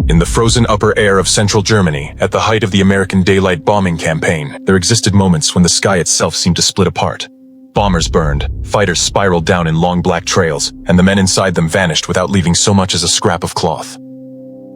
In the frozen upper air of central Germany, at the height of the American daylight bombing campaign, there existed moments when the sky itself seemed to split apart. Bombers burned, fighters spiraled down in long black trails, and the men inside them vanished without leaving so much as a scrap of cloth.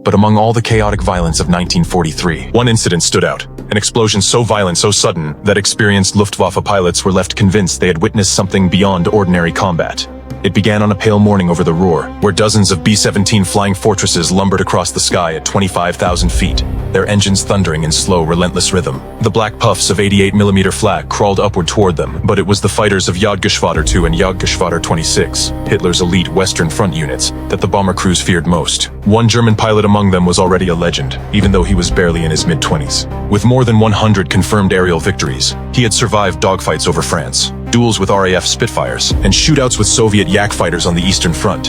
But among all the chaotic violence of 1943, one incident stood out. An explosion so violent, so sudden, that experienced Luftwaffe pilots were left convinced they had witnessed something beyond ordinary combat. It began on a pale morning over the Ruhr, where dozens of B-17 flying fortresses lumbered across the sky at 25,000 feet, their engines thundering in slow, relentless rhythm. The black puffs of 88mm flak crawled upward toward them, but it was the fighters of Jagdgeschwader 2 and Jagdgeschwader 26, Hitler's elite Western Front units, that the bomber crews feared most. One German pilot among them was already a legend, even though he was barely in his mid-20s. With more than 100 confirmed aerial victories, he had survived dogfights over France, duels with RAF Spitfires, and shootouts with Soviet Yak fighters on the Eastern Front.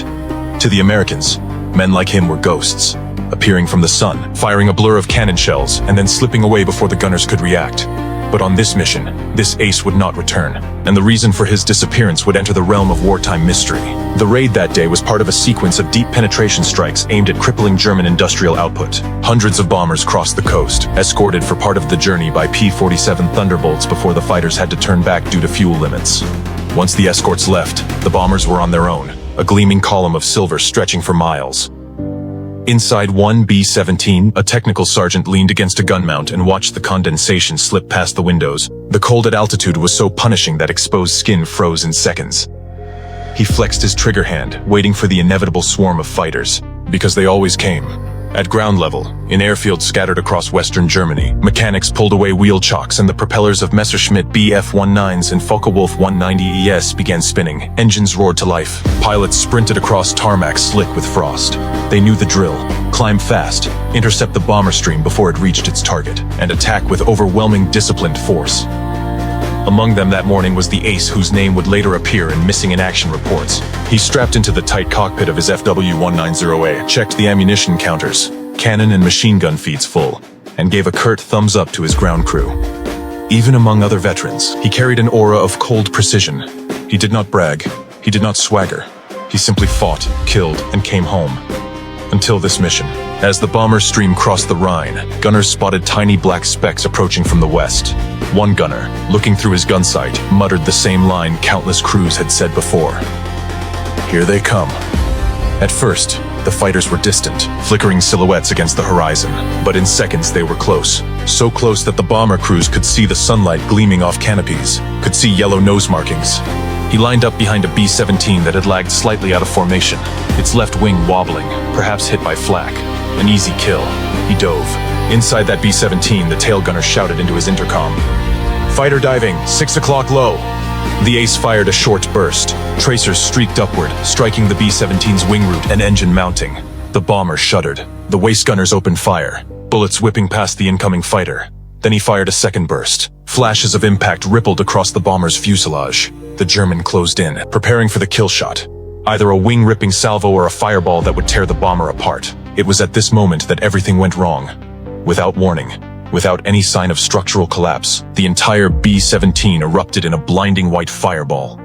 To the Americans, men like him were ghosts, appearing from the sun, firing a blur of cannon shells, and then slipping away before the gunners could react. But on this mission, this ace would not return, and the reason for his disappearance would enter the realm of wartime mystery. The raid that day was part of a sequence of deep penetration strikes aimed at crippling German industrial output. Hundreds of bombers crossed the coast, escorted for part of the journey by P-47 Thunderbolts before the fighters had to turn back due to fuel limits. Once the escorts left, the bombers were on their own, a gleaming column of silver stretching for miles. Inside one B-17, a technical sergeant leaned against a gun mount and watched the condensation slip past the windows. The cold at altitude was so punishing that exposed skin froze in seconds. He flexed his trigger hand, waiting for the inevitable swarm of fighters, because they always came. At ground level, in airfields scattered across western Germany, mechanics pulled away wheel chocks and the propellers of Messerschmitt Bf-19s and Focke-Wulf 190ES began spinning. Engines roared to life. Pilots sprinted across tarmac slick with frost. They knew the drill. Climb fast, intercept the bomber stream before it reached its target, and attack with overwhelming disciplined force. Among them that morning was the ace whose name would later appear in missing in action reports. He strapped into the tight cockpit of his FW-190A, checked the ammunition counters, cannon and machine gun feeds full, and gave a curt thumbs up to his ground crew. Even among other veterans, he carried an aura of cold precision. He did not brag, he did not swagger. He simply fought, killed, and came home. Until this mission. As the bomber stream crossed the Rhine, gunners spotted tiny black specks approaching from the west. One gunner, looking through his gun sight, muttered the same line countless crews had said before. "Here they come." At first, the fighters were distant, flickering silhouettes against the horizon, but in seconds they were close. So close that the bomber crews could see the sunlight gleaming off canopies, could see yellow nose markings. He lined up behind a B-17 that had lagged slightly out of formation, its left wing wobbling, perhaps hit by flak. An easy kill. He dove. Inside that B-17, the tail gunner shouted into his intercom. "Fighter diving, 6 o'clock low." The ace fired a short burst. Tracers streaked upward, striking the B-17's wing root and engine mounting. The bomber shuddered. The waist gunners opened fire, bullets whipping past the incoming fighter. Then he fired a second burst. Flashes of impact rippled across the bomber's fuselage. The German closed in, preparing for the kill shot. Either a wing-ripping salvo or a fireball that would tear the bomber apart. It was at this moment that everything went wrong. Without warning, without any sign of structural collapse, the entire B-17 erupted in a blinding white fireball.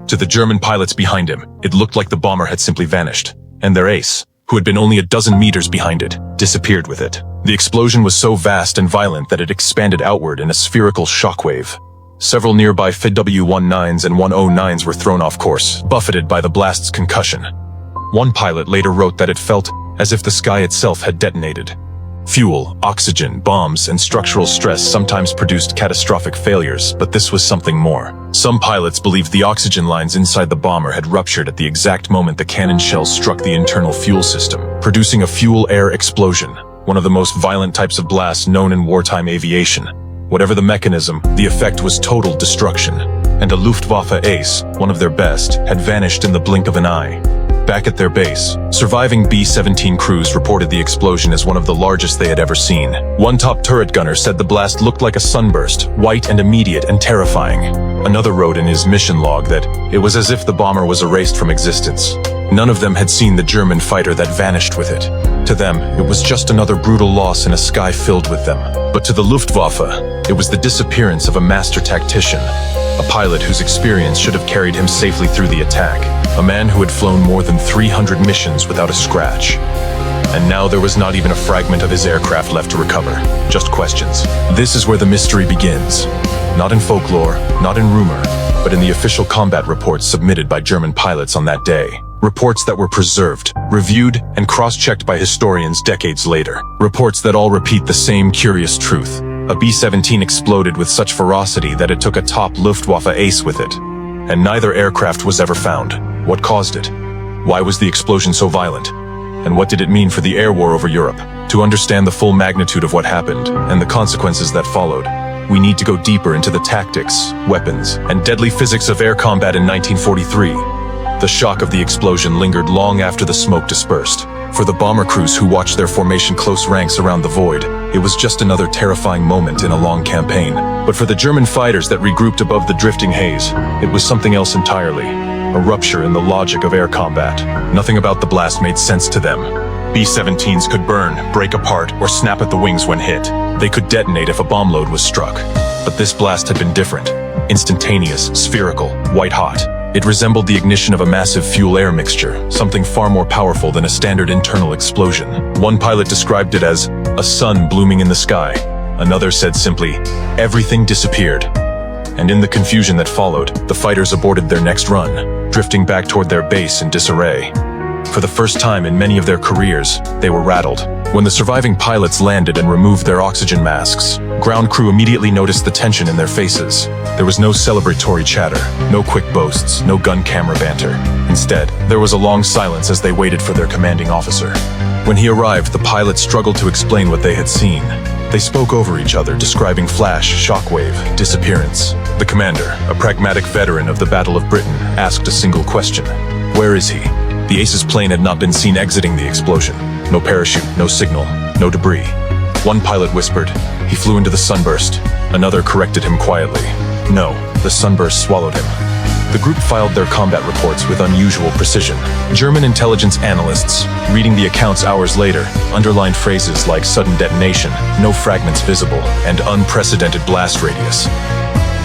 To the German pilots behind him, it looked like the bomber had simply vanished, and their ace, who had been only a dozen meters behind it, disappeared with it. The explosion was so vast and violent that it expanded outward in a spherical shockwave. Several nearby FW-19s and 109s were thrown off course, buffeted by the blast's concussion. One pilot later wrote that it felt as if the sky itself had detonated. Fuel, oxygen, bombs, and structural stress sometimes produced catastrophic failures, but this was something more. Some pilots believed the oxygen lines inside the bomber had ruptured at the exact moment the cannon shells struck the internal fuel system, producing a fuel-air explosion, one of the most violent types of blasts known in wartime aviation. Whatever the mechanism, the effect was total destruction, and a Luftwaffe ace, one of their best, had vanished in the blink of an eye. Back at their base, surviving B-17 crews reported the explosion as one of the largest they had ever seen. One top turret gunner said the blast looked like a sunburst, white and immediate and terrifying. Another wrote in his mission log that it was as if the bomber was erased from existence. None of them had seen the German fighter that vanished with it. To them, it was just another brutal loss in a sky filled with them. But to the Luftwaffe, it was the disappearance of a master tactician, a pilot whose experience should have carried him safely through the attack, a man who had flown more than 300 missions without a scratch. And now there was not even a fragment of his aircraft left to recover. Just questions. This is where the mystery begins. Not in folklore, not in rumor, but in the official combat reports submitted by German pilots on that day. Reports that were preserved, reviewed, and cross-checked by historians decades later. Reports that all repeat the same curious truth. A B-17 exploded with such ferocity that it took a top Luftwaffe ace with it. And neither aircraft was ever found. What caused it? Why was the explosion so violent? And what did it mean for the air war over Europe? To understand the full magnitude of what happened, and the consequences that followed, we need to go deeper into the tactics, weapons, and deadly physics of air combat in 1943. The shock of the explosion lingered long after the smoke dispersed. For the bomber crews who watched their formation close ranks around the void, it was just another terrifying moment in a long campaign. But for the German fighters that regrouped above the drifting haze, it was something else entirely. A rupture in the logic of air combat. Nothing about the blast made sense to them. B-17s could burn, break apart, or snap at the wings when hit. They could detonate if a bomb load was struck. But this blast had been different. Instantaneous, spherical, white-hot. It resembled the ignition of a massive fuel-air mixture, something far more powerful than a standard internal explosion. One pilot described it as a sun blooming in the sky. Another said simply, everything disappeared. And in the confusion that followed, the fighters aborted their next run, drifting back toward their base in disarray. For the first time in many of their careers, they were rattled. When the surviving pilots landed and removed their oxygen masks, ground crew immediately noticed the tension in their faces. There was no celebratory chatter, no quick boasts, no gun camera banter. Instead, there was a long silence as they waited for their commanding officer. When he arrived, the pilots struggled to explain what they had seen. They spoke over each other, describing flash, shockwave, disappearance. The commander, a pragmatic veteran of the Battle of Britain, asked a single question. Where is he? The Ace's plane had not been seen exiting the explosion. No parachute, no signal, no debris. One pilot whispered, he flew into the sunburst. Another corrected him quietly. No, the sunburst swallowed him. The group filed their combat reports with unusual precision. German intelligence analysts, reading the accounts hours later, underlined phrases like sudden detonation, no fragments visible, and unprecedented blast radius.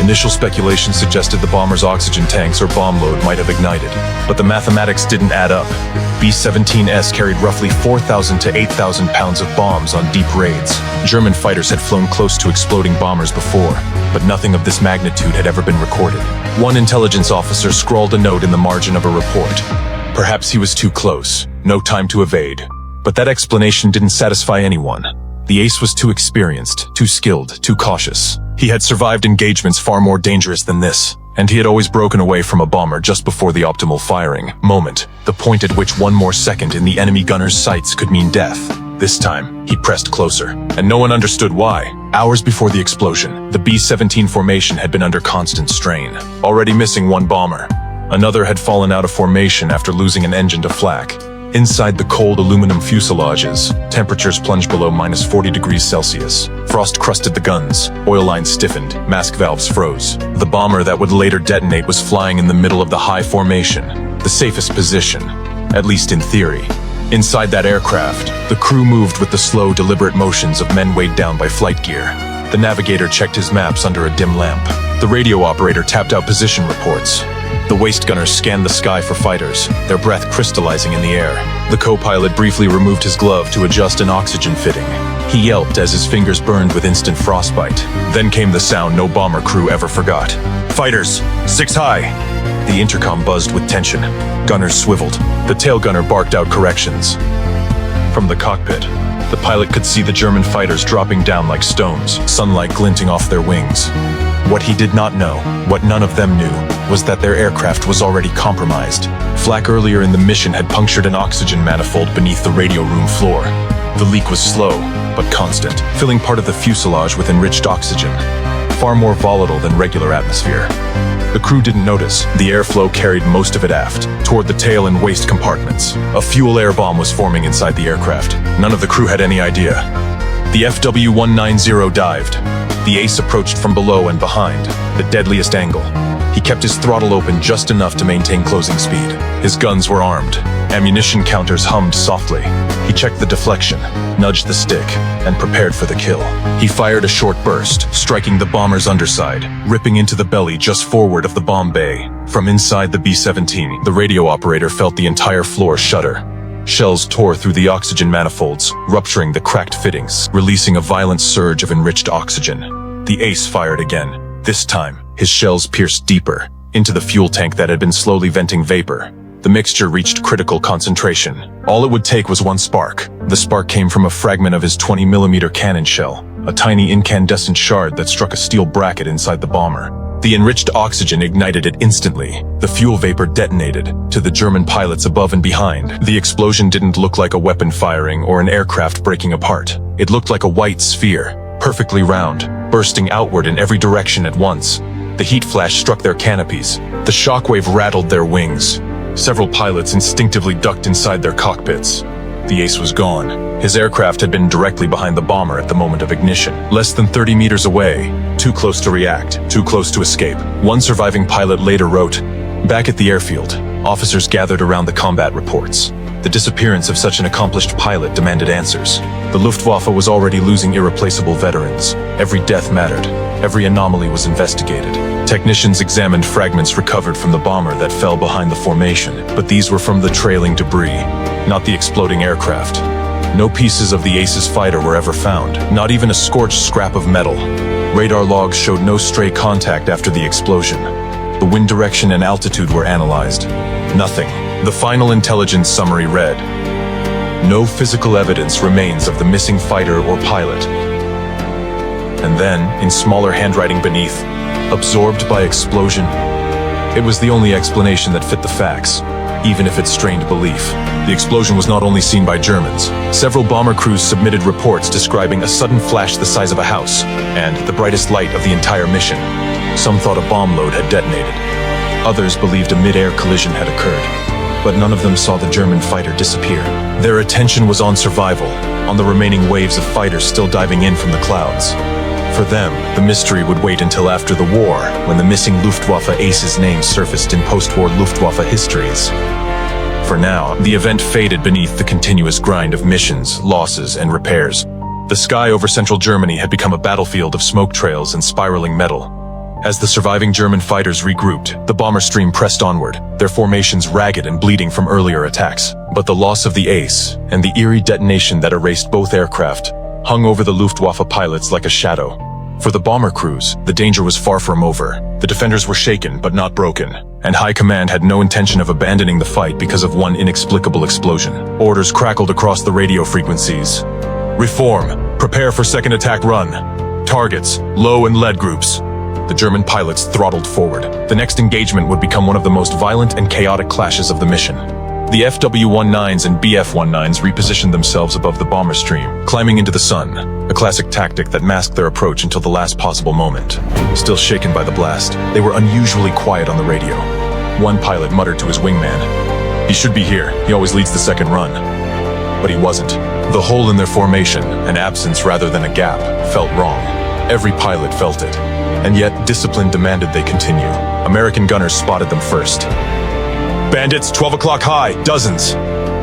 Initial speculation suggested the bomber's oxygen tanks or bomb load might have ignited, but the mathematics didn't add up. B-17s carried roughly 4,000 to 8,000 pounds of bombs on deep raids. German fighters had flown close to exploding bombers before, but nothing of this magnitude had ever been recorded. One intelligence officer scrawled a note in the margin of a report. Perhaps he was too close, no time to evade. But that explanation didn't satisfy anyone. The ace was too experienced, too skilled, too cautious. He had survived engagements far more dangerous than this, and he had always broken away from a bomber just before the optimal firing moment, the point at which one more second in the enemy gunner's sights could mean death. This time, he pressed closer, and no one understood why. Hours before the explosion, the B-17 formation had been under constant strain, already missing one bomber. Another had fallen out of formation after losing an engine to flak. Inside the cold aluminum fuselages, temperatures plunged below -40 degrees Celsius. Frost crusted the guns, oil lines stiffened, mask valves froze. The bomber that would later detonate was flying in the middle of the high formation, the safest position, at least in theory. Inside that aircraft, the crew moved with the slow, deliberate motions of men weighed down by flight gear. The navigator checked his maps under a dim lamp. The radio operator tapped out position reports. The waist gunners scanned the sky for fighters, their breath crystallizing in the air. The co-pilot briefly removed his glove to adjust an oxygen fitting. He yelped as his fingers burned with instant frostbite. Then came the sound no bomber crew ever forgot. Fighters, 6 high! The intercom buzzed with tension. Gunners swiveled. The tail gunner barked out corrections. From the cockpit, the pilot could see the German fighters dropping down like stones, sunlight glinting off their wings. What he did not know, what none of them knew, was that their aircraft was already compromised. Flak earlier in the mission had punctured an oxygen manifold beneath the radio room floor. The leak was slow, but constant, filling part of the fuselage with enriched oxygen, far more volatile than regular atmosphere. The crew didn't notice. The airflow carried most of it aft, toward the tail and waist compartments. A fuel air bomb was forming inside the aircraft. None of the crew had any idea. The FW-190 dived. The ace approached from below and behind, the deadliest angle. He kept his throttle open just enough to maintain closing speed. His guns were armed. Ammunition counters hummed softly. He checked the deflection, nudged the stick, and prepared for the kill. He fired a short burst, striking the bomber's underside, ripping into the belly just forward of the bomb bay. From inside the B-17, the radio operator felt the entire floor shudder. Shells tore through the oxygen manifolds, rupturing the cracked fittings, releasing a violent surge of enriched oxygen. The ace fired again. This time, his shells pierced deeper, into the fuel tank that had been slowly venting vapor. The mixture reached critical concentration. All it would take was one spark. The spark came from a fragment of his 20mm cannon shell, a tiny incandescent shard that struck a steel bracket inside the bomber. The enriched oxygen ignited it instantly. The fuel vapor detonated. To the German pilots above and behind, the explosion didn't look like a weapon firing or an aircraft breaking apart. It looked like a white sphere, perfectly round, bursting outward in every direction at once. The heat flash struck their canopies. The shockwave rattled their wings. Several pilots instinctively ducked inside their cockpits. The ace was gone. His aircraft had been directly behind the bomber at the moment of ignition, less than 30 meters away, too close to react, too close to escape. One surviving pilot later wrote, "Back at the airfield, officers gathered around the combat reports. The disappearance of such an accomplished pilot demanded answers. The Luftwaffe was already losing irreplaceable veterans. Every death mattered. Every anomaly was investigated. Technicians examined fragments recovered from the bomber that fell behind the formation, but these were from the trailing debris, not the exploding aircraft. No pieces of the Ace's fighter were ever found, not even a scorched scrap of metal. Radar logs showed no stray contact after the explosion. The wind direction and altitude were analyzed. Nothing. The final intelligence summary read, "No physical evidence remains of the missing fighter or pilot." And then, in smaller handwriting beneath, "Absorbed by explosion." It was the only explanation that fit the facts, even if it strained belief. The explosion was not only seen by Germans. Several bomber crews submitted reports describing a sudden flash the size of a house, and the brightest light of the entire mission. Some thought a bomb load had detonated. Others believed a mid-air collision had occurred. But none of them saw the German fighter disappear. Their attention was on survival, on the remaining waves of fighters still diving in from the clouds. For them, the mystery would wait until after the war, when the missing Luftwaffe ace's name surfaced in post-war Luftwaffe histories. For now, the event faded beneath the continuous grind of missions, losses, and repairs. The sky over central Germany had become a battlefield of smoke trails and spiraling metal. As the surviving German fighters regrouped, the bomber stream pressed onward, their formations ragged and bleeding from earlier attacks. But the loss of the ace, and the eerie detonation that erased both aircraft, hung over the Luftwaffe pilots like a shadow. For the bomber crews, the danger was far from over. The defenders were shaken, but not broken, and High Command had no intention of abandoning the fight because of one inexplicable explosion. Orders crackled across the radio frequencies. "Reform. Prepare for second attack run. Targets, low and lead groups." The German pilots throttled forward. The next engagement would become one of the most violent and chaotic clashes of the mission. The FW-19s and BF-19s repositioned themselves above the bomber stream, climbing into the sun, a classic tactic that masked their approach until the last possible moment. Still shaken by the blast, they were unusually quiet on the radio. One pilot muttered to his wingman, "He should be here, he always leads the second run." But he wasn't. The hole in their formation, an absence rather than a gap, felt wrong. Every pilot felt it. And yet, discipline demanded they continue. American gunners spotted them first. "Bandits, 12 o'clock high, dozens!"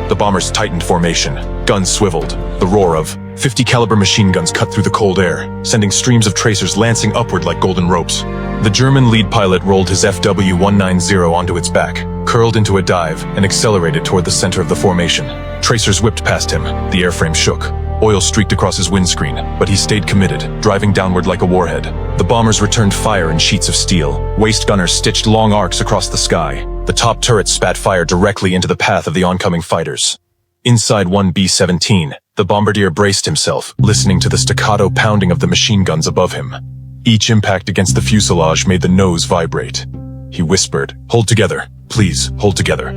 The bombers tightened formation. Guns swiveled. The roar of 50 caliber machine guns cut through the cold air, sending streams of tracers lancing upward like golden ropes. The German lead pilot rolled his FW-190 onto its back, curled into a dive, and accelerated toward the center of the formation. Tracers whipped past him. The airframe shook. Oil streaked across his windscreen, but he stayed committed, driving downward like a warhead. The bombers returned fire in sheets of steel. Waist gunners stitched long arcs across the sky. The top turret spat fire directly into the path of the oncoming fighters. Inside one B-17, the bombardier braced himself, listening to the staccato pounding of the machine guns above him. Each impact against the fuselage made the nose vibrate. He whispered, "Hold together, please, hold together."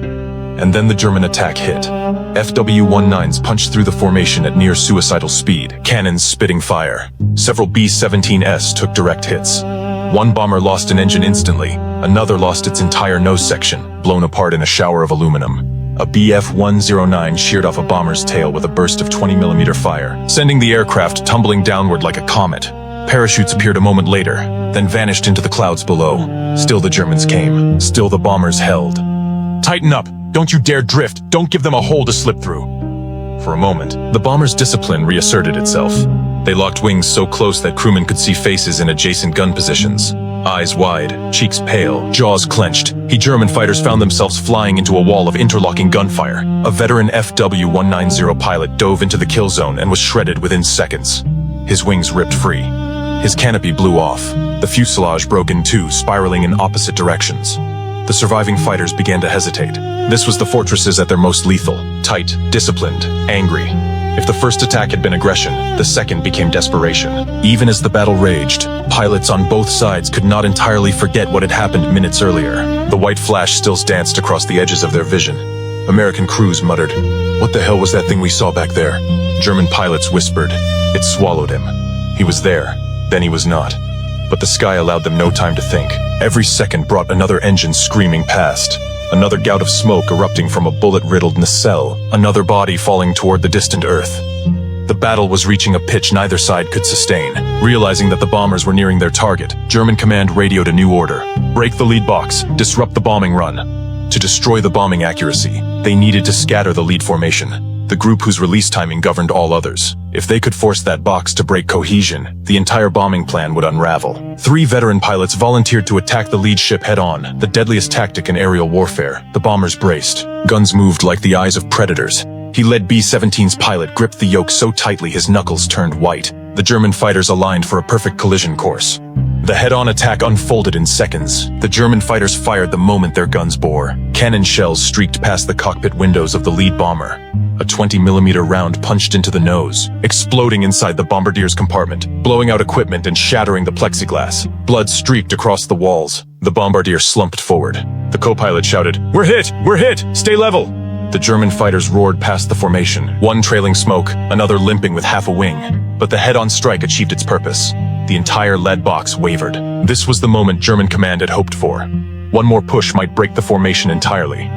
And then the German attack hit. FW-19s punched through the formation at near suicidal speed, cannons spitting fire. Several B-17s took direct hits. One bomber lost an engine instantly. Another lost its entire nose section, blown apart in a shower of aluminum. A BF-109 sheared off a bomber's tail with a burst of 20mm fire, sending the aircraft tumbling downward like a comet. Parachutes appeared a moment later, then vanished into the clouds below. Still the Germans came. Still the bombers held. "Tighten up! Don't you dare drift! Don't give them a hole to slip through!" For a moment, the bombers' discipline reasserted itself. They locked wings so close that crewmen could see faces in adjacent gun positions. Eyes wide, cheeks pale, jaws clenched, German fighters found themselves flying into a wall of interlocking gunfire. A veteran FW-190 pilot dove into the kill zone and was shredded within seconds. His wings ripped free. His canopy blew off. The fuselage broke in two, spiraling in opposite directions. The surviving fighters began to hesitate. This was the fortresses at their most lethal, tight, disciplined, angry. If the first attack had been aggression, the second became desperation. Even as the battle raged, pilots on both sides could not entirely forget what had happened minutes earlier. The white flash still danced across the edges of their vision. American crews muttered, "What the hell was that thing we saw back there?" German pilots whispered, "It swallowed him." He was there, then he was not. But the sky allowed them no time to think. Every second brought another engine screaming past. Another gout of smoke erupting from a bullet-riddled nacelle. Another body falling toward the distant Earth. The battle was reaching a pitch neither side could sustain. Realizing that the bombers were nearing their target, German command radioed a new order. Break the lead box, disrupt the bombing run. To destroy the bombing accuracy, they needed to scatter the lead formation, the group whose release timing governed all others. If they could force that box to break cohesion, the entire bombing plan would unravel. 3 veteran pilots volunteered to attack the lead ship head-on, the deadliest tactic in aerial warfare. The bombers braced. Guns moved like the eyes of predators. He led B-17's pilot gripped the yoke so tightly his knuckles turned white. The German fighters aligned for a perfect collision course. The head-on attack unfolded in seconds. The German fighters fired the moment their guns bore. Cannon shells streaked past the cockpit windows of the lead bomber. A 20mm round punched into the nose, exploding inside the bombardier's compartment, blowing out equipment and shattering the plexiglass. Blood streaked across the walls. The bombardier slumped forward. The co-pilot shouted, "We're hit! We're hit! Stay level!" The German fighters roared past the formation, one trailing smoke, another limping with half a wing. But the head-on strike achieved its purpose. The entire lead box wavered. This was the moment German command had hoped for. One more push might break the formation entirely.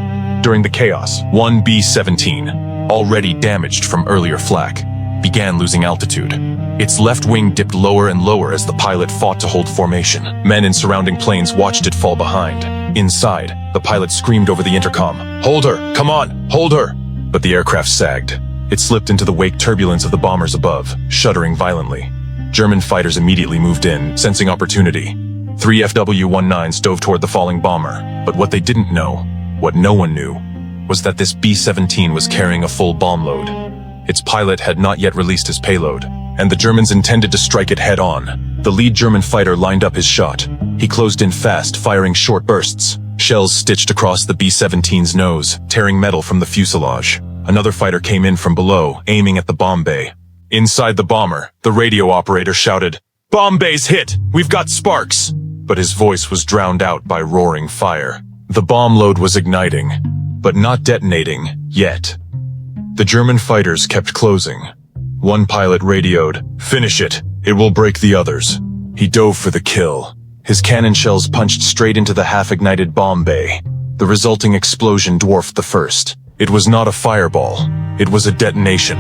During the chaos, one B-17, already damaged from earlier flak, began losing altitude. Its left wing dipped lower and lower as the pilot fought to hold formation. Men in surrounding planes watched it fall behind. Inside, the pilot screamed over the intercom, "Hold her! Come on! Hold her!" But the aircraft sagged. It slipped into the wake turbulence of the bombers above, shuddering violently. German fighters immediately moved in, sensing opportunity. 3 FW-19s dove toward the falling bomber. But what they didn't know, what no one knew, was that this B-17 was carrying a full bomb load. Its pilot had not yet released his payload, and the Germans intended to strike it head-on. The lead German fighter lined up his shot. He closed in fast, firing short bursts. Shells stitched across the B-17's nose, tearing metal from the fuselage. Another fighter came in from below, aiming at the bomb bay. Inside the bomber, the radio operator shouted, "Bomb bay's hit! We've got sparks!" But his voice was drowned out by roaring fire. The bomb load was igniting, but not detonating yet. The German fighters kept closing. One pilot radioed, "Finish it! It will break the others." He dove for the kill. His cannon shells punched straight into the half-ignited bomb bay. The resulting explosion dwarfed the first. It was not a fireball. It was a detonation.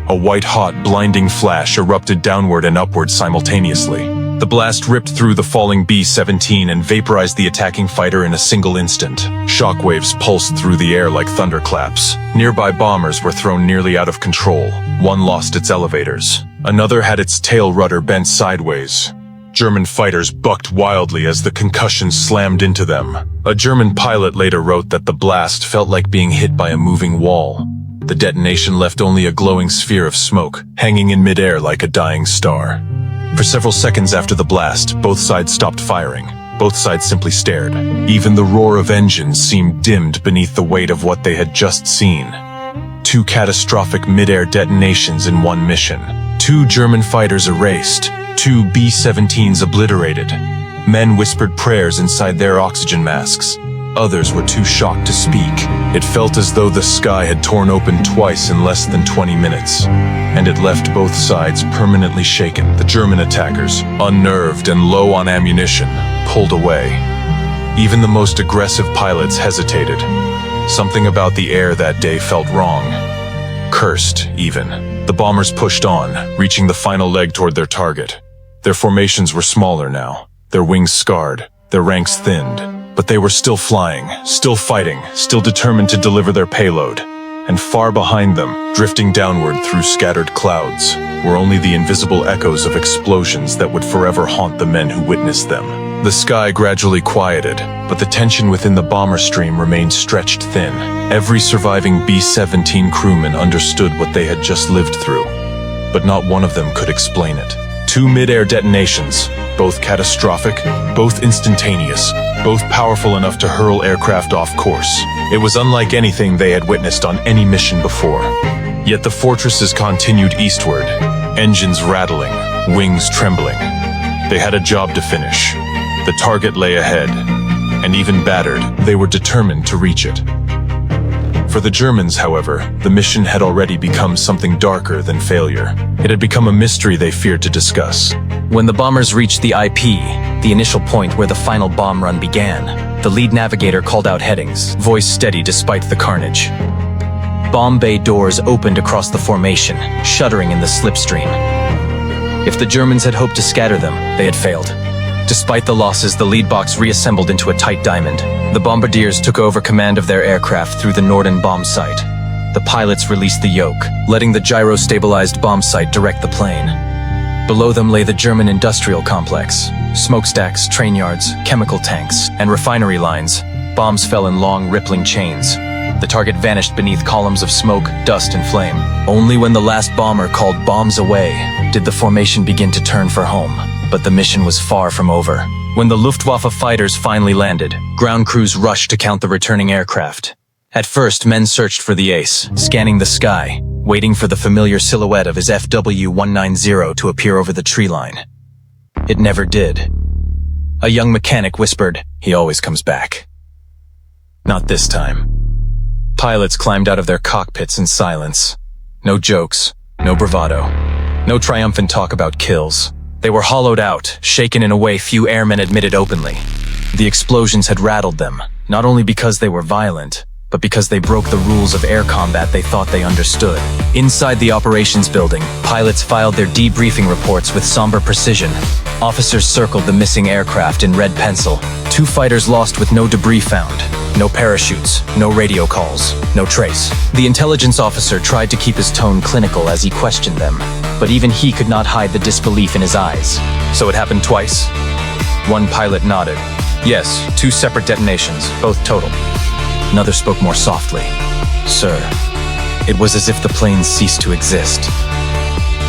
A white-hot, blinding flash erupted downward and upward simultaneously. The blast ripped through the falling B-17 and vaporized the attacking fighter in a single instant. Shockwaves pulsed through the air like thunderclaps. Nearby bombers were thrown nearly out of control. One lost its elevators. Another had its tail rudder bent sideways. German fighters bucked wildly as the concussion slammed into them. A German pilot later wrote that the blast felt like being hit by a moving wall. The detonation left only a glowing sphere of smoke, hanging in midair like a dying star. For several seconds after the blast, both sides stopped firing. Both sides simply stared. Even the roar of engines seemed dimmed beneath the weight of what they had just seen. 2 catastrophic midair detonations in one mission. 2 German fighters erased. 2 B-17s obliterated. Men whispered prayers inside their oxygen masks. Others were too shocked to speak. It felt as though the sky had torn open twice in less than 20 minutes. And it left both sides permanently shaken. The German attackers, unnerved and low on ammunition, pulled away. Even the most aggressive pilots hesitated. Something about the air that day felt wrong. Cursed, even. The bombers pushed on, reaching the final leg toward their target. Their formations were smaller now, their wings scarred, their ranks thinned. But they were still flying, still fighting, still determined to deliver their payload. And far behind them, drifting downward through scattered clouds, were only the invisible echoes of explosions that would forever haunt the men who witnessed them. The sky gradually quieted, but the tension within the bomber stream remained stretched thin. Every surviving B-17 crewman understood what they had just lived through, but not one of them could explain it. Two mid-air detonations, both catastrophic, both instantaneous, both powerful enough to hurl aircraft off course. It was unlike anything they had witnessed on any mission before. Yet the fortresses continued eastward, engines rattling, wings trembling. They had a job to finish. The target lay ahead, and even battered, they were determined to reach it. For the Germans, however, the mission had already become something darker than failure. It had become a mystery they feared to discuss. When the bombers reached the IP, the initial point where the final bomb run began, the lead navigator called out headings, voice steady despite the carnage. Bomb bay doors opened across the formation, shuddering in the slipstream. If the Germans had hoped to scatter them, they had failed. Despite the losses, the lead box reassembled into a tight diamond. The bombardiers took over command of their aircraft through the Norden bomb site. The pilots released the yoke, letting the gyro-stabilized bomb site direct the plane. Below them lay the German industrial complex. Smokestacks, train yards, chemical tanks, and refinery lines. Bombs fell in long, rippling chains. The target vanished beneath columns of smoke, dust, and flame. Only when the last bomber called bombs away did the formation begin to turn for home. But the mission was far from over. When the Luftwaffe fighters finally landed, ground crews rushed to count the returning aircraft. At first, men searched for the ace, scanning the sky, waiting for the familiar silhouette of his WWII to appear over the tree line. It never did. A young mechanic whispered, "He always comes back." Not this time. Pilots climbed out of their cockpits in silence. No jokes, no bravado, no triumphant talk about kills. They were hollowed out, shaken in a way few airmen admitted openly. The explosions had rattled them, not only because they were violent, but because they broke the rules of air combat they thought they understood. Inside the operations building, pilots filed their debriefing reports with somber precision. Officers circled the missing aircraft in red pencil. 2 fighters lost with no debris found. No parachutes, no radio calls, no trace. The intelligence officer tried to keep his tone clinical as he questioned them, but even he could not hide the disbelief in his eyes. So it happened twice? One pilot nodded. Yes, 2 separate detonations, both total. Another spoke more softly. Sir, it was as if the planes ceased to exist.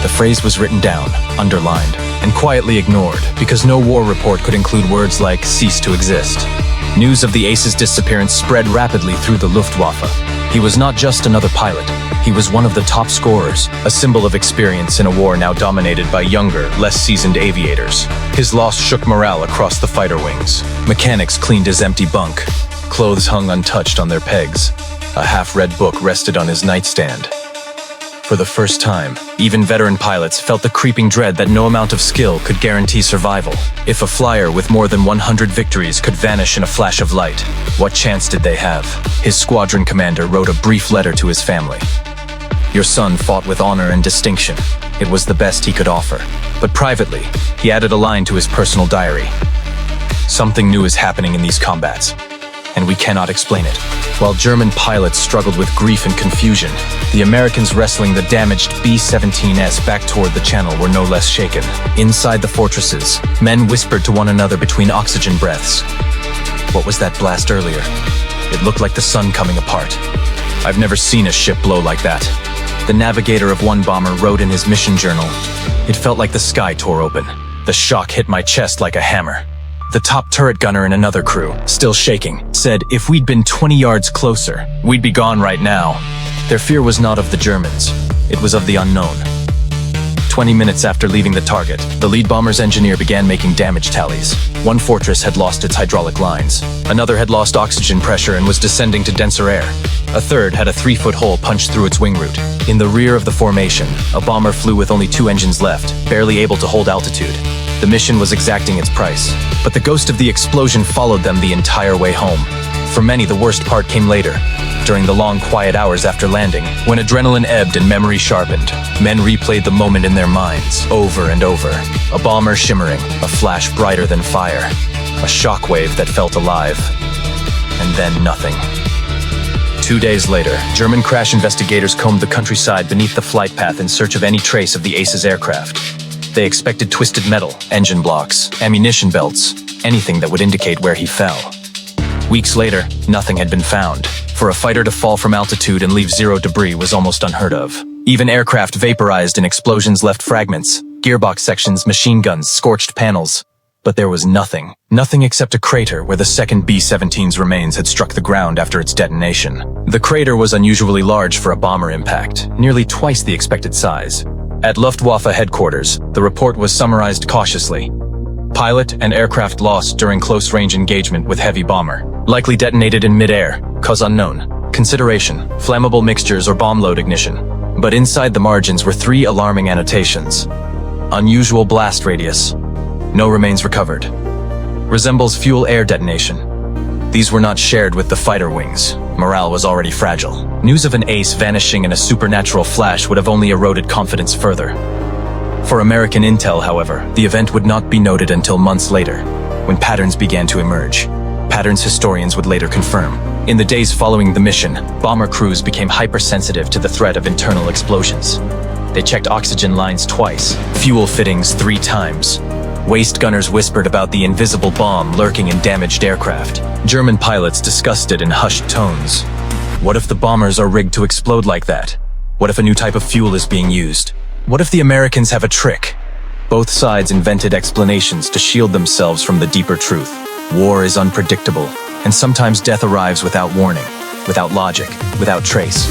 The phrase was written down, underlined, and quietly ignored, because no war report could include words like cease to exist. News of the ace's disappearance spread rapidly through the Luftwaffe. He was not just another pilot. He was one of the top scorers, a symbol of experience in a war now dominated by younger, less seasoned aviators. His loss shook morale across the fighter wings. Mechanics cleaned his empty bunk. Clothes hung untouched on their pegs. A half-read book rested on his nightstand. For the first time, even veteran pilots felt the creeping dread that no amount of skill could guarantee survival. If a flyer with more than 100 victories could vanish in a flash of light, what chance did they have? His squadron commander wrote a brief letter to his family. Your son fought with honor and distinction. It was the best he could offer. But privately, he added a line to his personal diary. Something new is happening in these combats, and we cannot explain it. While German pilots struggled with grief and confusion, the Americans wrestling the damaged B-17s back toward the channel were no less shaken. Inside the fortresses, men whispered to one another between oxygen breaths. What was that blast earlier? It looked like the sun coming apart. I've never seen a ship blow like that. The navigator of one bomber wrote in his mission journal, "It felt like the sky tore open. The shock hit my chest like a hammer." The top turret gunner in another crew, still shaking, said if we'd been 20 yards closer, we'd be gone right now. Their fear was not of the Germans. It was of the unknown. 20 minutes after leaving the target, the lead bomber's engineer began making damage tallies. One fortress had lost its hydraulic lines. Another had lost oxygen pressure and was descending to denser air. A third had a 3-foot hole punched through its wing root. In the rear of the formation, a bomber flew with only 2 engines left, barely able to hold altitude. The mission was exacting its price, but the ghost of the explosion followed them the entire way home. For many, the worst part came later. During the long, quiet hours after landing, when adrenaline ebbed and memory sharpened, men replayed the moment in their minds, over and over. A bomber shimmering, a flash brighter than fire, a shockwave that felt alive, and then nothing. 2 days later, German crash investigators combed the countryside beneath the flight path in search of any trace of the Ace's aircraft. They expected twisted metal, engine blocks, ammunition belts, anything that would indicate where he fell. Weeks later, nothing had been found. For a fighter to fall from altitude and leave zero debris was almost unheard of. Even aircraft vaporized and explosions left fragments, gearbox sections, machine guns, scorched panels. But there was nothing. Nothing except a crater where the second B-17's remains had struck the ground after its detonation. The crater was unusually large for a bomber impact, nearly twice the expected size. At Luftwaffe headquarters, the report was summarized cautiously. Pilot and aircraft lost during close-range engagement with heavy bomber. Likely detonated in mid-air, cause unknown. Consideration, flammable mixtures or bomb load ignition. But inside the margins were 3 alarming annotations. Unusual blast radius. No remains recovered. Resembles fuel-air detonation. These were not shared with the fighter wings. Morale was already fragile. News of an ace vanishing in a supernatural flash would have only eroded confidence further. For American intel, however, the event would not be noted until months later, when patterns began to emerge. Patterns historians would later confirm. In the days following the mission, bomber crews became hypersensitive to the threat of internal explosions. They checked oxygen lines twice, fuel fittings 3 times. Waste gunners whispered about the invisible bomb lurking in damaged aircraft. German pilots discussed it in hushed tones. What if the bombers are rigged to explode like that? What if a new type of fuel is being used? What if the Americans have a trick? Both sides invented explanations to shield themselves from the deeper truth. War is unpredictable, and sometimes death arrives without warning, without logic, without trace.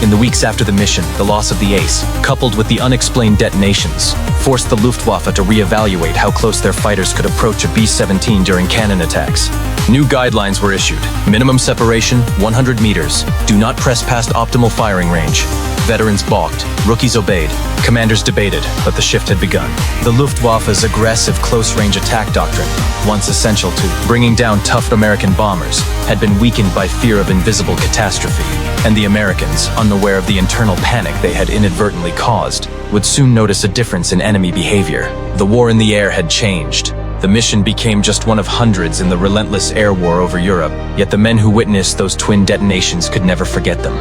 In the weeks after the mission, the loss of the ace, coupled with the unexplained detonations, forced the Luftwaffe to reevaluate how close their fighters could approach a B-17 during cannon attacks. New guidelines were issued. Minimum separation, 100 meters. Do not press past optimal firing range. Veterans balked. Rookies obeyed. Commanders debated, but the shift had begun. The Luftwaffe's aggressive close-range attack doctrine, once essential to bringing down tough American bombers, had been weakened by fear of invisible catastrophe. And the Americans, unaware of the internal panic they had inadvertently caused, would soon notice a difference in enemy behavior. The war in the air had changed. The mission became just one of hundreds in the relentless air war over Europe, yet the men who witnessed those twin detonations could never forget them.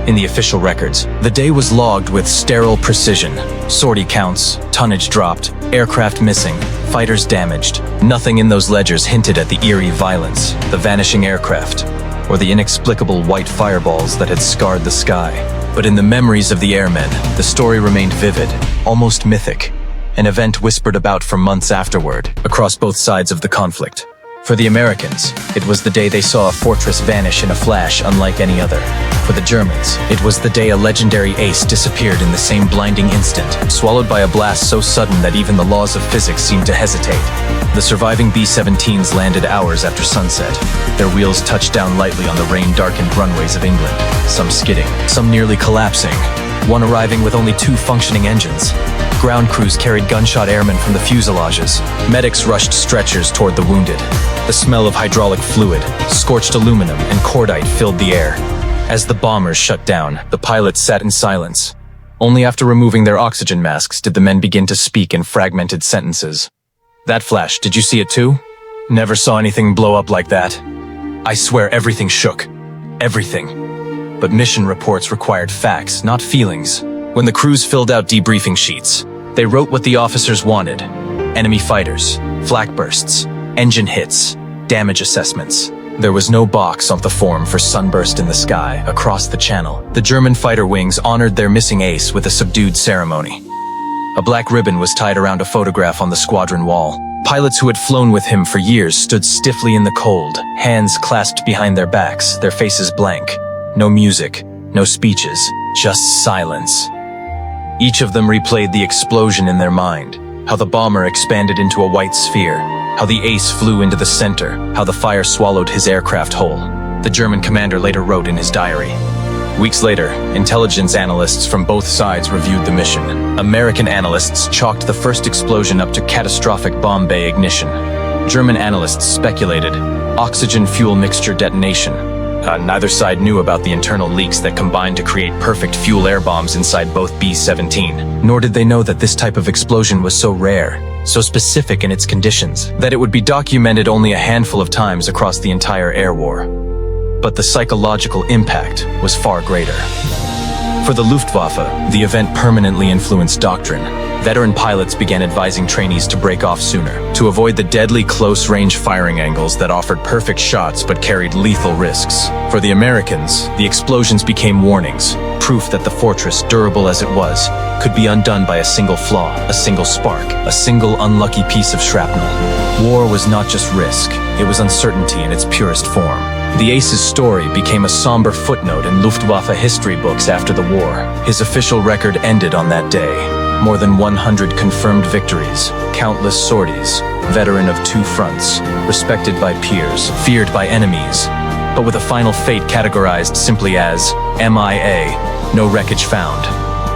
In the official records, the day was logged with sterile precision. Sortie counts, tonnage dropped, aircraft missing, fighters damaged. Nothing in those ledgers hinted at the eerie violence, the vanishing aircraft, or the inexplicable white fireballs that had scarred the sky. But in the memories of the airmen, the story remained vivid, almost mythic, an event whispered about for months afterward, across both sides of the conflict. For the Americans, it was the day they saw a fortress vanish in a flash unlike any other. For the Germans, it was the day a legendary ace disappeared in the same blinding instant, swallowed by a blast so sudden that even the laws of physics seemed to hesitate. The surviving B-17s landed hours after sunset. Their wheels touched down lightly on the rain-darkened runways of England, some skidding, some nearly collapsing, one arriving with only 2 functioning engines. Ground crews carried gunshot airmen from the fuselages. Medics rushed stretchers toward the wounded. The smell of hydraulic fluid, scorched aluminum, and cordite filled the air. As the bombers shut down, the pilots sat in silence. Only after removing their oxygen masks did the men begin to speak in fragmented sentences. That flash, did you see it too? Never saw anything blow up like that. I swear everything shook. Everything. But mission reports required facts, not feelings. When the crews filled out debriefing sheets, they wrote what the officers wanted. Enemy fighters, flak bursts, engine hits, damage assessments. There was no box on the form for sunburst in the sky across the channel. The German fighter wings honored their missing ace with a subdued ceremony. A black ribbon was tied around a photograph on the squadron wall. Pilots who had flown with him for years stood stiffly in the cold, hands clasped behind their backs, their faces blank. No music, no speeches, just silence. Each of them replayed the explosion in their mind, how the bomber expanded into a white sphere, how the ace flew into the center, how the fire swallowed his aircraft whole. The German commander later wrote in his diary. Weeks later, intelligence analysts from both sides reviewed the mission. American analysts chalked the first explosion up to catastrophic bomb bay ignition. German analysts speculated oxygen fuel mixture detonation. Neither side knew about the internal leaks that combined to create perfect fuel-air bombs inside both B-17. Nor did they know that this type of explosion was so rare, so specific in its conditions, that it would be documented only a handful of times across the entire air war. But the psychological impact was far greater. For the Luftwaffe, the event permanently influenced doctrine. veteran pilots began advising trainees to break off sooner, to avoid the deadly close-range firing angles that offered perfect shots but carried lethal risks. For the Americans, the explosions became warnings, proof that the fortress, durable as it was, could be undone by a single flaw, a single spark, a single unlucky piece of shrapnel. War was not just risk, it was uncertainty in its purest form. The ace's story became a somber footnote in Luftwaffe history books after the war. His official record ended on that day. More than 100 confirmed victories, countless sorties, veteran of 2 fronts, respected by peers, feared by enemies, but with a final fate categorized simply as MIA, no wreckage found.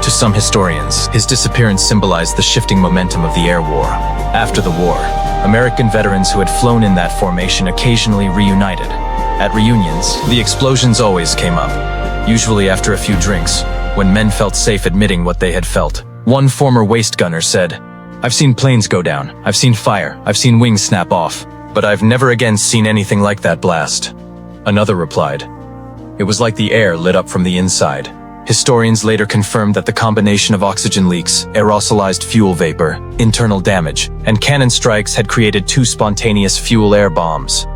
To some historians, his disappearance symbolized the shifting momentum of the air war. After the war, American veterans who had flown in that formation occasionally reunited. At reunions, the explosions always came up, usually after a few drinks, when men felt safe admitting what they had felt. One former waist gunner said, "I've seen planes go down, I've seen fire, I've seen wings snap off, but I've never again seen anything like that blast." Another replied, "It was like the air lit up from the inside." Historians later confirmed that the combination of oxygen leaks, aerosolized fuel vapor, internal damage, and cannon strikes had created 2 spontaneous fuel-air bombs.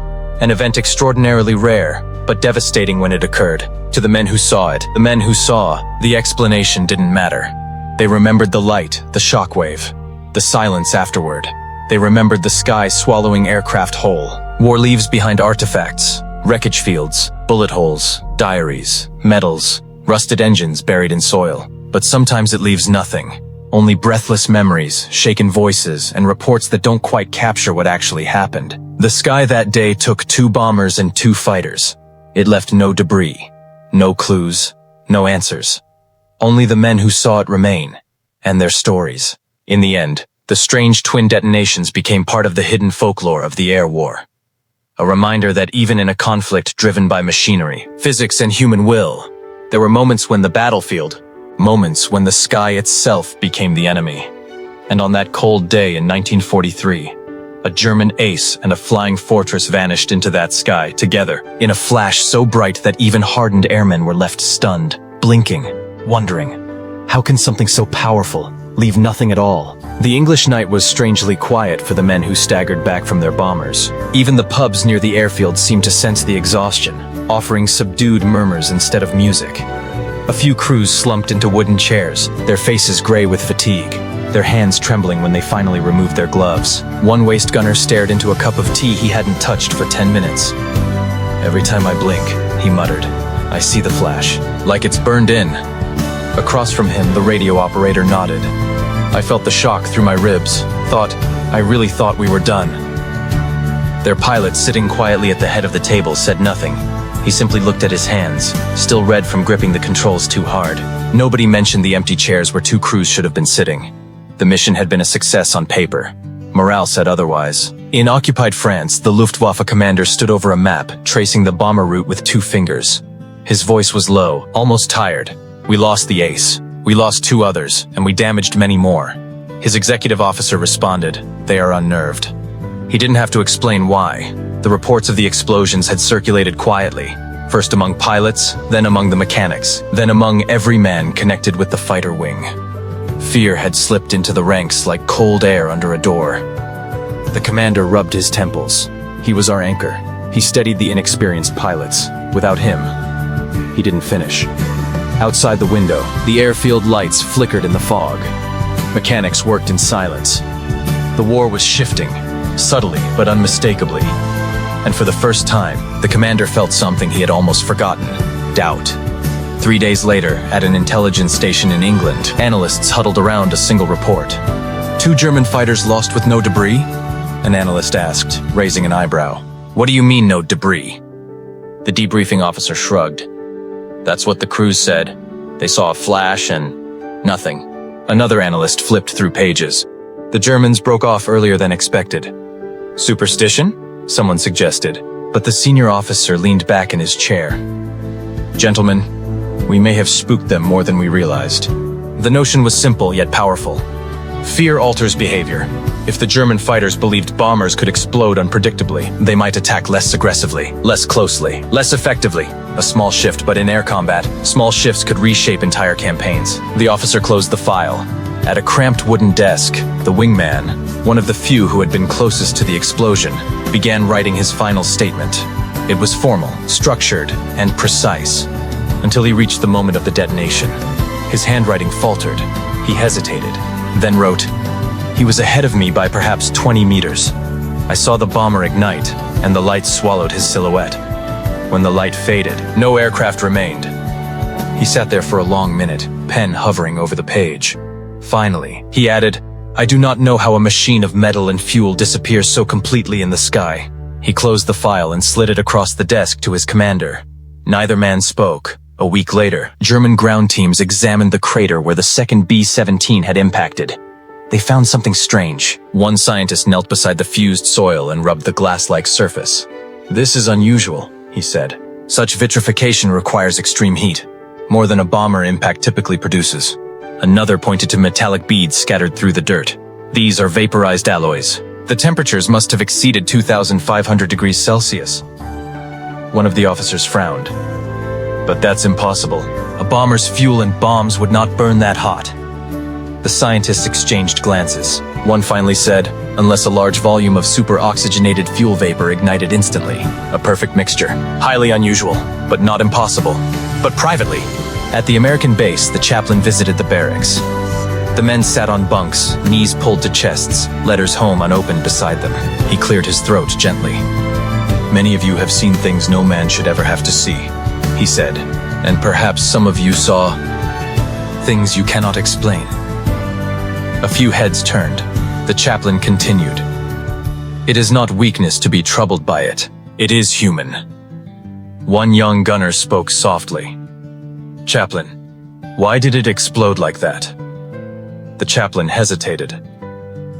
An event extraordinarily rare, but devastating when it occurred. To the men who saw it, the explanation didn't matter. They remembered the light, the shockwave, the silence afterward. They remembered the sky swallowing aircraft whole. War leaves behind artifacts, wreckage fields, bullet holes, diaries, medals, rusted engines buried in soil. But sometimes it leaves nothing. Only breathless memories, shaken voices, and reports that don't quite capture what actually happened. The sky that day took 2 bombers and 2 fighters. It left no debris, no clues, no answers. Only the men who saw it remain, and their stories. In the end, the strange twin detonations became part of the hidden folklore of the air war. A reminder that even in a conflict driven by machinery, physics, and human will, there were moments when the battlefield, moments when the sky itself became the enemy. And on that cold day in 1943, a German ace and a flying fortress vanished into that sky together, in a flash so bright that even hardened airmen were left stunned, blinking, wondering, how can something so powerful leave nothing at all? The English night was strangely quiet for the men who staggered back from their bombers. Even the pubs near the airfield seemed to sense the exhaustion, offering subdued murmurs instead of music. A few crews slumped into wooden chairs, their faces gray with fatigue, their hands trembling when they finally removed their gloves. One waist gunner stared into a cup of tea he hadn't touched for 10 minutes. "Every time I blink," he muttered, "I see the flash, like it's burned in." Across from him, the radio operator nodded. I felt the shock through my ribs, I really thought we were done. Their pilot, sitting quietly at the head of the table, said nothing. He simply looked at his hands, still red from gripping the controls too hard. Nobody mentioned the empty chairs where 2 crews should have been sitting. The mission had been a success on paper. Morale said otherwise. In occupied France, the Luftwaffe commander stood over a map, tracing the bomber route with 2 fingers. His voice was low, almost tired. "We lost the ace. We lost 2 others, and we damaged many more." His executive officer responded, "They are unnerved." He didn't have to explain why. The reports of the explosions had circulated quietly, first among pilots, then among the mechanics, then among every man connected with the fighter wing. Fear had slipped into the ranks like cold air under a door. The commander rubbed his temples. He was our anchor. He steadied the inexperienced pilots. Without him, he didn't finish. Outside the window, the airfield lights flickered in the fog. Mechanics worked in silence. The war was shifting, subtly but unmistakably. And for the first time, the commander felt something he had almost forgotten: doubt. 3 days later, at an intelligence station in England, analysts huddled around a single report. "2 German fighters lost with no debris?" An analyst asked, raising an eyebrow. "What do you mean, no debris?" The debriefing officer shrugged. "That's what the crews said. They saw a flash and nothing." Another analyst flipped through pages. "The Germans broke off earlier than expected." "Superstition?" someone suggested, but the senior officer leaned back in his chair. "Gentlemen, we may have spooked them more than we realized." The notion was simple yet powerful. Fear alters behavior. If the German fighters believed bombers could explode unpredictably, they might attack less aggressively, less closely, less effectively. A small shift, but in air combat, small shifts could reshape entire campaigns. The officer closed the file. At a cramped wooden desk, the wingman, one of the few who had been closest to the explosion, began writing his final statement. It was formal, structured, and precise, until he reached the moment of the detonation. His handwriting faltered. He hesitated, then wrote, "He was ahead of me by perhaps 20 meters. I saw the bomber ignite, and the light swallowed his silhouette. When the light faded, no aircraft remained." He sat there for a long minute, pen hovering over the page. Finally, he added, "I do not know how a machine of metal and fuel disappears so completely in the sky." He closed the file and slid it across the desk to his commander. Neither man spoke. A week later, German ground teams examined the crater where the second B-17 had impacted. They found something strange. One scientist knelt beside the fused soil and rubbed the glass-like surface. "This is unusual," he said. "Such vitrification requires extreme heat, more than a bomber impact typically produces." Another pointed to metallic beads scattered through the dirt. "These are vaporized alloys. The temperatures must have exceeded 2,500 degrees Celsius." One of the officers frowned. "But that's impossible. A bomber's fuel and bombs would not burn that hot." The scientists exchanged glances. One finally said, "Unless a large volume of super-oxygenated fuel vapor ignited instantly. A perfect mixture. Highly unusual, but not impossible." But privately, at the American base, the chaplain visited the barracks. The men sat on bunks, knees pulled to chests, letters home unopened beside them. He cleared his throat gently. "Many of you have seen things no man should ever have to see," he said, "and perhaps some of you saw things you cannot explain." A few heads turned. The chaplain continued, "It is not weakness to be troubled by it. It is human." One young gunner spoke softly. "Chaplain, why did it explode like that?" The chaplain hesitated.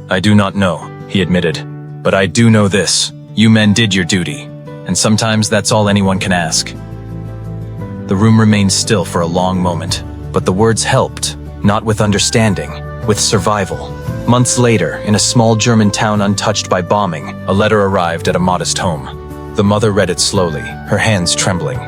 "I do not know," he admitted, "but I do know this. You men did your duty, and sometimes that's all anyone can ask." The room remained still for a long moment, but the words helped, not with understanding, with survival. Months later, in a small German town untouched by bombing, a letter arrived at a modest home. The mother read it slowly, her hands trembling.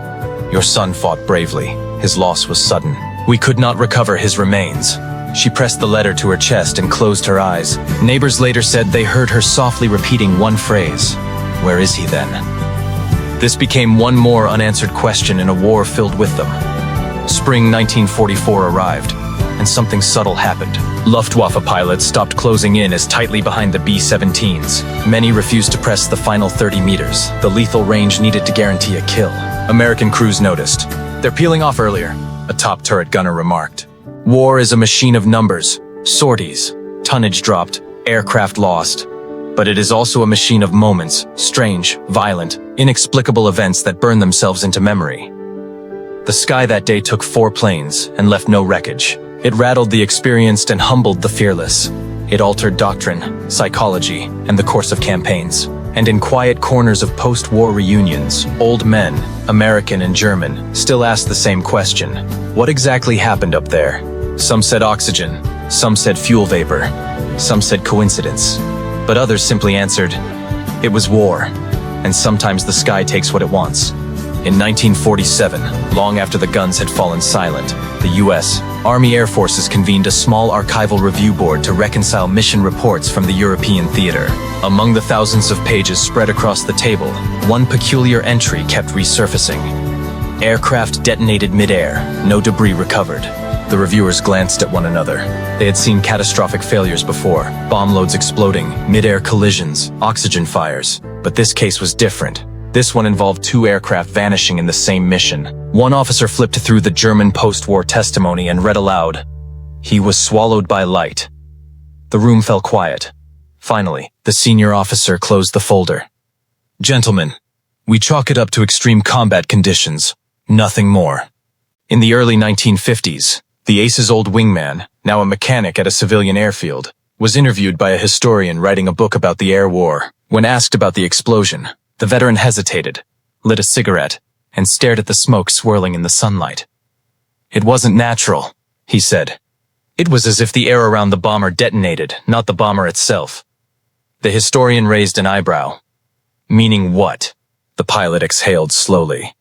"Your son fought bravely. His loss was sudden. We could not recover his remains." She pressed the letter to her chest and closed her eyes. Neighbors later said they heard her softly repeating one phrase, "Where is he then?" This became one more unanswered question in a war filled with them. Spring 1944 arrived, and something subtle happened. Luftwaffe pilots stopped closing in as tightly behind the B-17s. Many refused to press the final 30 meters, the lethal range needed to guarantee a kill. American crews noticed. "They're peeling off earlier," a top turret gunner remarked. War is a machine of numbers, sorties, tonnage dropped, aircraft lost. But it is also a machine of moments, strange, violent, inexplicable events that burn themselves into memory. The sky that day took 4 planes and left no wreckage. It rattled the experienced and humbled the fearless. It altered doctrine, psychology, and the course of campaigns. And in quiet corners of post-war reunions, old men, American and German, still asked the same question. What exactly happened up there? Some said oxygen, some said fuel vapor, some said coincidence. But others simply answered, it was war, and sometimes the sky takes what it wants. In 1947, long after the guns had fallen silent, the U.S. Army Air Forces convened a small archival review board to reconcile mission reports from the European theater. Among the thousands of pages spread across the table, one peculiar entry kept resurfacing. Aircraft detonated mid-air, no debris recovered. The reviewers glanced at one another. They had seen catastrophic failures before, bomb loads exploding, mid-air collisions, oxygen fires. But this case was different. This one involved 2 aircraft vanishing in the same mission. One officer flipped through the German post-war testimony and read aloud, "He was swallowed by light." The room fell quiet. Finally, the senior officer closed the folder. "Gentlemen, we chalk it up to extreme combat conditions, nothing more." In the early 1950s, the Ace's old wingman, now a mechanic at a civilian airfield, was interviewed by a historian writing a book about the air war. When asked about the explosion, the veteran hesitated, lit a cigarette, and stared at the smoke swirling in the sunlight. "It wasn't natural," he said. "It was as if the air around the bomber detonated, not the bomber itself." The historian raised an eyebrow. "Meaning what?" The pilot exhaled slowly.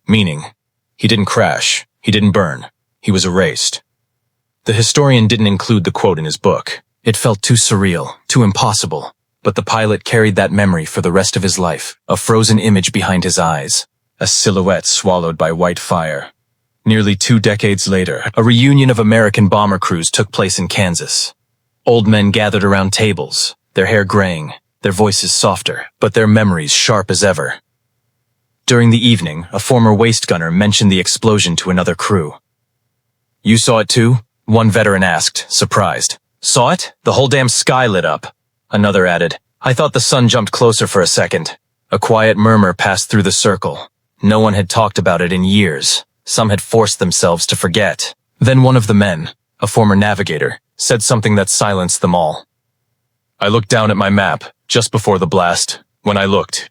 "Meaning, he didn't crash, he didn't burn, he was erased." The historian didn't include the quote in his book. It felt too surreal, too impossible. But the pilot carried that memory for the rest of his life, a frozen image behind his eyes, a silhouette swallowed by white fire. Nearly 2 decades later, a reunion of American bomber crews took place in Kansas. Old men gathered around tables, their hair graying, their voices softer, but their memories sharp as ever. During the evening, a former waist gunner mentioned the explosion to another crew. "You saw it too?" one veteran asked, surprised. "Saw it? The whole damn sky lit up." Another added, "I thought the sun jumped closer for a second." A quiet murmur passed through the circle. No one had talked about it in years. Some had forced themselves to forget. Then one of the men, a former navigator, said something that silenced them all. "I looked down at my map, just before the blast. When I looked,